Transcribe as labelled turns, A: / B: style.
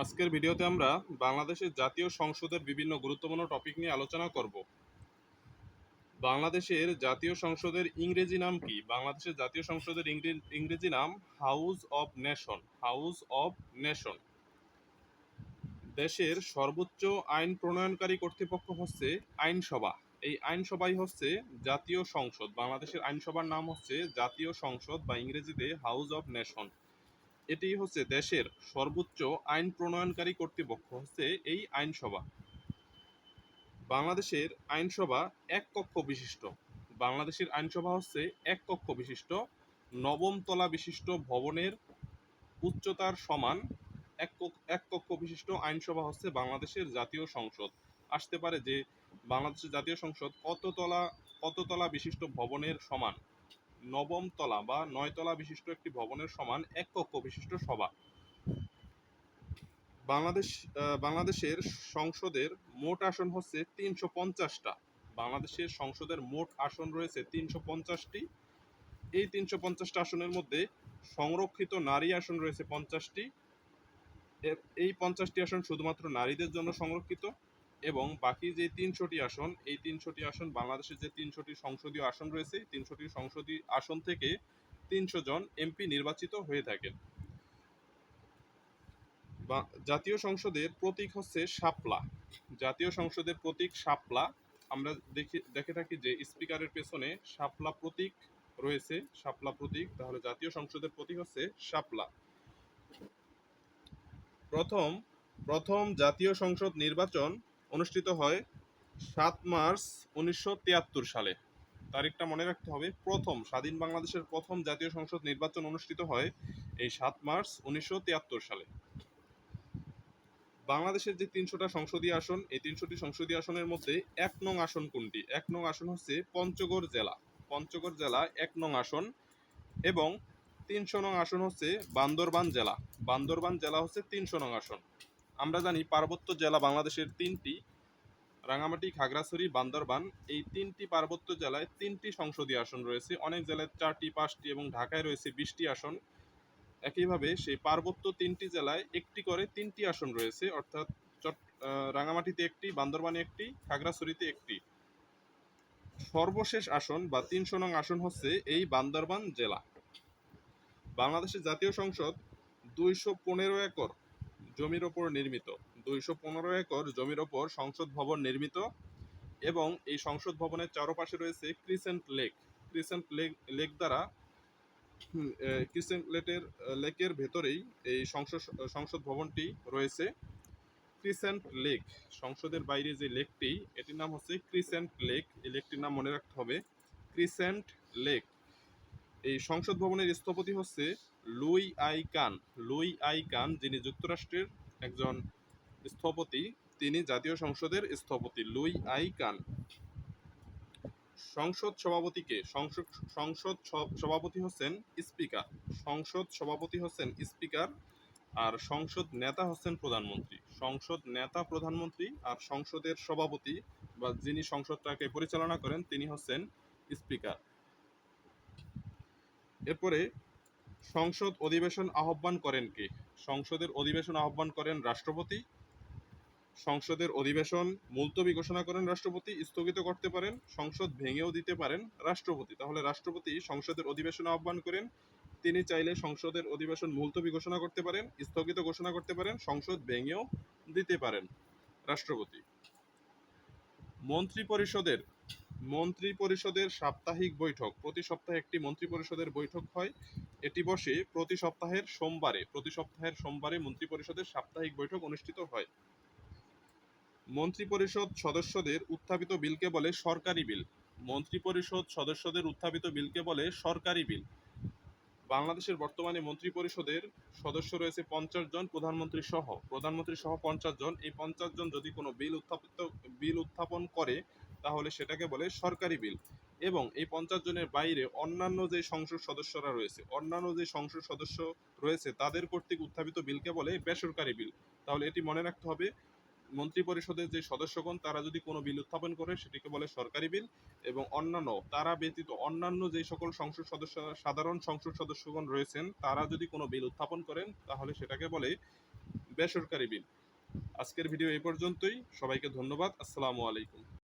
A: আজকের ভিডিওতে আমরা বাংলাদেশের জাতীয় সংসদের বিভিন্ন গুরুত্বপূর্ণ টপিক নিয়ে আলোচনা করব। বাংলাদেশের জাতীয় সংসদের ইংরেজি নাম কি? বাংলাদেশের জাতীয় সংসদের ইংরেজি নাম house of nation. House of nation. দেশের সর্বোচ্চ আইন প্রণয়নকারী কর্তৃপক্ষ হচ্ছে আইনসভা। এই আইনসভাই হচ্ছে জাতীয় সংসদ। বাংলাদেশের আইনসভার নাম হচ্ছে জাতীয় সংসদ বা ইংরেজিতে হাউস অব নেশন। এটি হচ্ছে দেশের সর্বোচ্চ আইন প্রণয়নকারী কর্তৃপক্ষ হচ্ছে এই আইনসভা। বাংলাদেশের আইনসভা এক কক্ষ বিশিষ্ট। বাংলাদেশের আইনসভা হচ্ছে এক কক্ষ বিশিষ্ট, নবম তলা বিশিষ্ট ভবনের উচ্চতার সমান এক কক্ষ বিশিষ্ট আইনসভা হচ্ছে বাংলাদেশের জাতীয় সংসদ। আসতে পারে যে বাংলাদেশের জাতীয় সংসদ কত তলা বিশিষ্ট ভবনের সমান? নবম তলা বা 9 তলা বিশিষ্ট একটি ভবনের সমান এক কক্ষ বিশিষ্ট সভা। বাংলাদেশের সংসদের মোট আসন হচ্ছে 350টা। বাংলাদেশের সংসদের মোট আসন রয়েছে 350টি। এই 350টা আসনের মধ্যে সংরক্ষিত নারী আসন রয়েছে 50টি। এই 50টি আসন শুধুমাত্র নারীদের জন্য সংরক্ষিত, এবং বাকি যে 300টি আসন, এই 300টি আসন বাংলাদেশের যে 300টি সংসদীয় আসন রয়েছে, 300টি সংসদীয় আসন থেকে 300 জন এমপি নির্বাচিত হয়ে থাকেন। জাতীয় সংসদের প্রতীক হচ্ছে শাপলা। জাতীয় সংসদের প্রতীক শাপলা। আমরা দেখে থাকি যে স্পিকারের পেছনে শাপলা প্রতীক রয়েছে, শাপলা প্রতীক। তাহলে জাতীয় সংসদের প্রতীক হচ্ছে শাপলা। প্রথম জাতীয় সংসদ নির্বাচন অনুষ্ঠিত হয় 7 মার্চ 1973 সালে। তারিখটা মনে রাখতে হবে। স্বাধীন বাংলাদেশের প্রথম জাতীয় সংসদ নির্বাচন অনুষ্ঠিত হয় এই 7 মার্চ 1973 সালে। বাংলাদেশের যে 300টা সংসদীয় আসন, এই 300টি সংসদীয় আসনের মধ্যে 1 নং আসন কোনটি? 1 নং আসন হচ্ছে পঞ্চগড় জেলা। পঞ্চগড় জেলা 1 নং আসন। এবং 300 নং আসন হচ্ছে বান্দরবান জেলা। বান্দরবান জেলা হচ্ছে 300 নং আসন। আমরা জানি পার্বত্য জেলা বাংলাদেশের 3টি: রাঙামাটি, খাগড়াছড়ি, বান্দরবান। এই 3টি পার্বত্য জেলায় 3টি সংসদীয় আসন রয়েছে। অনেক জেলায় 4টি, 5টি এবং ঢাকায় রয়েছে 20টি আসন। একইভাবে সেই পার্বত্য 3টি জেলায় একটি করে 3টি আসন রয়েছে, অর্থাৎ রাঙামাটিতে একটি, বান্দরবানে একটি, খাগড়াছড়িতে একটি। সর্বশেষ আসন বা 300 নং আসন হচ্ছে এই বান্দরবান জেলা। বাংলাদেশের জাতীয় সংসদ 215 একর জমির ওপর নির্মিত। 215 একর জমির ওপর সংসদ ভবন নির্মিত, এবং এই সংসদ ভবনের চারপাশে রয়েছে ক্রিসেন্ট লেক। ক্রিসেন্ট লেক দ্বারা ক্রিসেন্ট লেকের ভেতরেই এই সংসদ ভবনটি রয়েছে। ক্রিসেন্ট লেক, সংসদের বাইরে যে লেকটি, এটির নাম হচ্ছে ক্রিসেন্ট লেক। এই লেকটির নাম মনে রাখতে হবে, ক্রিসেন্ট লেক। এই সংসদ ভবনের স্থপতি হচ্ছে Louis I Kahn. Louis I Kahn, যিনি যুক্তরাষ্ট্রের একজন স্থপতি, তিনি জাতীয় সংসদের স্থপতি লুই আই কান। সংসদ সভাপতিকে সংসদ সভাপতি হচ্ছেন স্পিকার। সংসদ সভাপতি হচ্ছেন স্পিকার, আর সংসদ নেতা হচ্ছেন প্রধানমন্ত্রী। সংসদ নেতা প্রধানমন্ত্রী, আর সংসদের সভাপতি বা যিনি সংসদটাকে পরিচালনা করেন তিনি হচ্ছেন স্পিকার। এরপরে সংসদ অধিবেশন আহ্বান করেন কে? সংসদের অধিবেশন আহ্বান করেন রাষ্ট্রপতি। সংসদের অধিবেশন মুলতবি ঘোষণা করেন রাষ্ট্রপতি, স্থগিত করতে পারেন, সংসদ ভেঙেও দিতে পারেন রাষ্ট্রপতি। তাহলে রাষ্ট্রপতি সংসদের অধিবেশন আহ্বান করেন। তিনি চাইলে সংসদের অধিবেশন মুলতবি ঘোষণা করতে পারেন, স্থগিত ঘোষণা করতে পারেন, সংসদ ভেঙেও দিতে পারেন রাষ্ট্রপতি। মন্ত্রিপরিষদের সাপ্তাহিক বৈঠক। প্রতি সপ্তাহে একটি মন্ত্রিপরিষদের বৈঠক হয়। এটি বসে প্রতি সপ্তাহের সোমবারে মন্ত্রিপরিষদের সাপ্তাহিক বৈঠক অনুষ্ঠিত হয়। মন্ত্রিপরিষদ সদস্যদের উত্থাপিত বিলকে বলে সরকারি বিল। মন্ত্রিপরিষদ সদস্যদের উত্থাপিত বিলকে বলে সরকারি বিল। বাংলাদেশের বর্তমানে মন্ত্রিপরিষদের সদস্য রয়েছে 50 জন, প্রধানমন্ত্রী সহ 50 জন। এই 50 জন যদি কোনো বিল উত্থাপন করে, তাহলে সেটাকে বলে সরকারি বিল। এবং এই 50 জনের বাইরে অন্যান্য যে সংসদ সদস্য রয়েছে তাদের কর্তৃক উত্থাপিত বিলকে বলে বেসরকারি বিল। তাহলে এটি মনে রাখতে হবে, মন্ত্রিপরিষদের যে সদস্যগণ তারা যদি কোনো বিল উত্থাপন করে সেটিকে বলে সরকারি বিল, এবং তারা ব্যতীত অন্যান্য যে সকল সাধারণ সংসদ সদস্যগণ রয়েছেন তারা যদি কোনো বিল উত্থাপন করেন তাহলে সেটাকে বলে বেসরকারি বিল। আজকের ভিডিও এই পর্যন্তই। সবাইকে ধন্যবাদ। আসসালামু আলাইকুম।